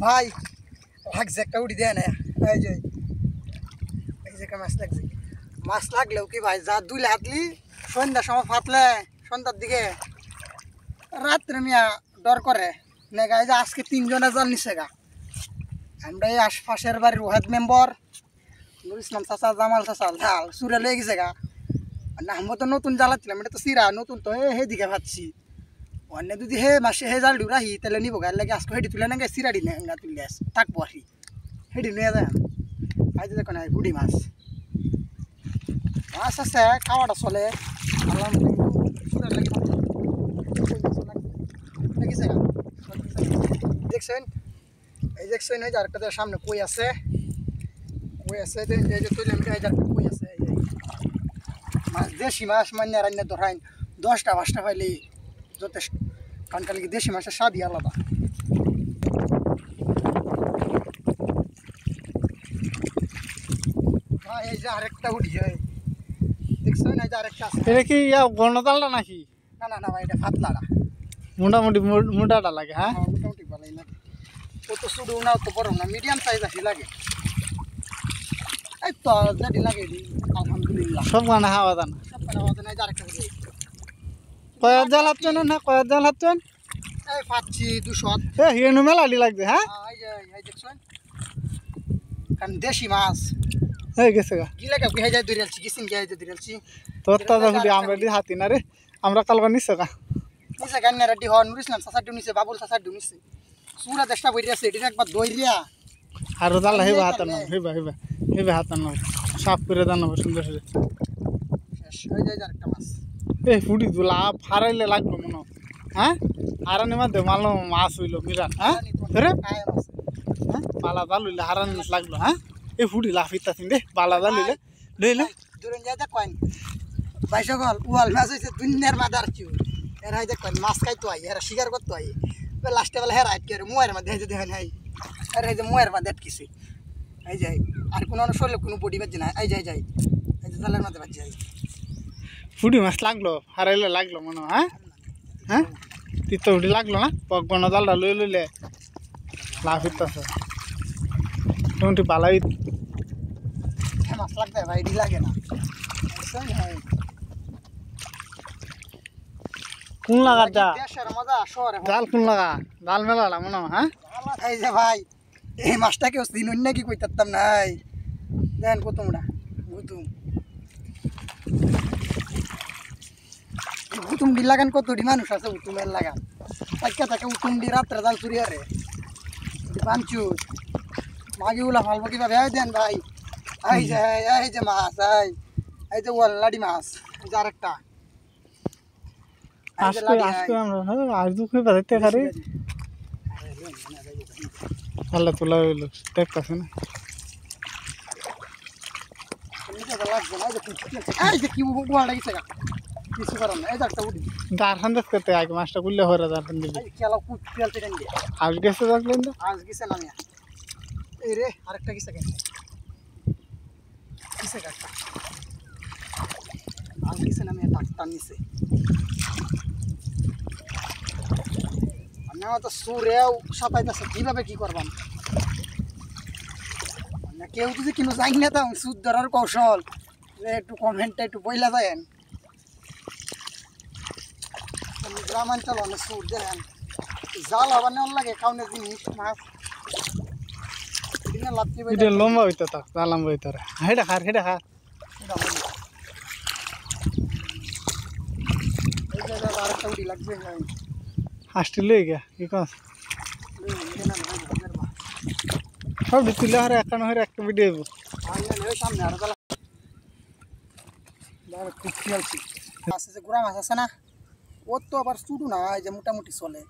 ভাই লাগছে একটা উঠি দেয় না এই যে মাছ লাগলেও কি ভাই যা দুই হাতলি সন্ধ্যার সময় ফাটলে সন্ধ্যার দিকে রাত্রে মিয়া ডর করে না গাই যে আজকে 3 জনে জাল নিছে গা। আমরা এই আশপাশের বাড়ির ওয়াহেদ মেম্বার নুর ইসলাম চাচা জামাল চাচা জাল সুরে লেগে গেছে গা না। আমরা তো নতুন জ্বালাচ্ছিলাম, এটা তো চিরা নতুন, তো হে দিকে ভাবছি অন্য যদি হে মাসে হে জাল রাহি তাহলে নিবো গাড়ি লাগে আজকে হেঁটে তুলে না গে চিরাডি না তুলে থাকবো আর কি হেঁটে নিয়ে যায়। আজ দেখো না গুড়ি মাছ মাছ আছে খাওয়াটা চলে দেখছেন এই দেখছেন এই যে আরেকটা সামনে কই আছে কই আছে কই আছে মাছ দেশি মাছ মানে রান্না ধরাইন 10টা 5টা পাইলে যথেষ্ট, কারণ কালকে দেশি মাছের স্বাদই আলাদা। এই যে আরেকটা উঠি দেখছেন এই যে আরেকটা আছে। এটা কি গণতালটা নাকি? না না না ভাই এটা ফাতলাটা মোটামুটি মোটাটা লাগে। হ্যাঁ মোটামুটি ভালোই লাগে, কত শুধু না তো বড় না মিডিয়াম সাইজ আসি লাগে। এই তো যেটি লাগে আলহামদুলিল্লাহ সব গানে হাওয়া দানা সব কানা বাজে নাই। আরেকটা বুঝি কয়েক জাল হাতছেন না কয়েক জাল হাতছেন এই পাচ্ছি 200 হিরেনু মেলাডি লাগবে। হ্যাঁ এই যে এই দেখছেন কারণ দেশি মাছ হয়ে গেছে গা কি লাগে হয়ে যায় দূরেলছি কিসিন গিয়ে যে দূরেলছি তোর তাজা হুডি আমরা দি হাতি না রে আমরা কালবা নিছে গা নিচে গান্না রেডি হন নুর ইসলাম সাসার নিছে বাবুল সাসার নিছে সুরা দেশটা বইরা আছে এটা একবার দইরিয়া আর জাল হেবা হাতার নাম হেবা হাতার নাম সাফ করে দাও না সুন্দর করে শেষ হয়ে যায় আরেকটা মাছ। এই ফুটি দুলা ফারাইলে লাগবে মনে। হ্যাঁ হারানি মধ্যে মাল মাছ হইলো বিরাট। হ্যাঁ রে আয় মাছ হ্যাঁ বালা জাল হইলে হারানি লাগলো। হ্যাঁ এই ফুটি লাফিতা দে বালা জাল হইলে লইলে দূরে যায় দেখেন ভাই সকল ওয়াল মাছ হইছে দুনিয়ার মাদার চিউ এর হয় দেখেন মাছ খাইতো আই এরা শিকার করতো আই লাস্টে বেলা হেরা আটকে মুয়ের মধ্যে যে দেখেন এই আর এই যে মুয়ের মধ্যে আটকিছে এই যাই আর কোনো শরীরে কোনো বডি বাজছে না এই যাই এই যে জালের মধ্যে বাজছে ফুটি মাছ লাগলো হারাইলে লাগলো মনে। হ্যাঁ হ্যাঁ তিতো ফুটি লাগলো না পকবনা জালটা লইলে লাফিতাছে মোটামুটি বালাই মাছ লাগবে ভাই ডি লাগে না কোন লাগা যা দেশের মজা শহরে জাল কোন লাগা জাল মেলা মনে। হ্যাঁ এই যে ভাই এই মাছটাকে দিন অন্য কি কইতাম নাই দেন কুতুমটা উতুমডি লাগান কতটি মানুষ আছে উতুমের লাগান তাকে উতুমডি রাত্রে জাল চুরি আরে বাঞ্চুর মাগি উলা ফালবো কিভাবে দেন ভাই এই যে মাছ এই যে ওয়াল্লাডি মাছ এই যে আরেকটা আজকে আমরা আজ দুঃখে বাজাইতে পারি আল্লাহ তোলা হইল দেখতেছে না এই যে কি ওয়ালটা গেছে কিছু করার না এই যে একটা উঠি দারখান দেখতে আগে মাছটা করলে হরে দারখান দিবি খেলা কুচ ফেলতে কেন দিয়ে আজ গেছে দেখলেন তো আজ গেছে না মিয়া এই রে আরেকটা গেছে কেন গেছে গাছটা আজ গেছে না মিয়া টাকটা নিছে আমি তো সুরেও সাপাইতেছে কিভাবে কি করবাম কেউ যদি কিনো জানি না তো সুদ ধরার কৌশল একটু কমেন্টটা একটু বইলা দেন গ্রামাঞ্চল অনেক সুদ দেন জাল আবার নেওয়ার লাগে কাউনের জিনিস মাছ এটা লম্বা হইতো তা জালাম হইতো রে হেডা খার আরেকটা উঠি লাগবে হাসটি লই গা কি কস সব তুলে হারে একানো হরে একটা ভিডিও হইব সামনে আর খুব খেয়ালছি গুড়া মাছ আছে না ওর তো আবার শুধু না এই যে মোটামুটি চলে।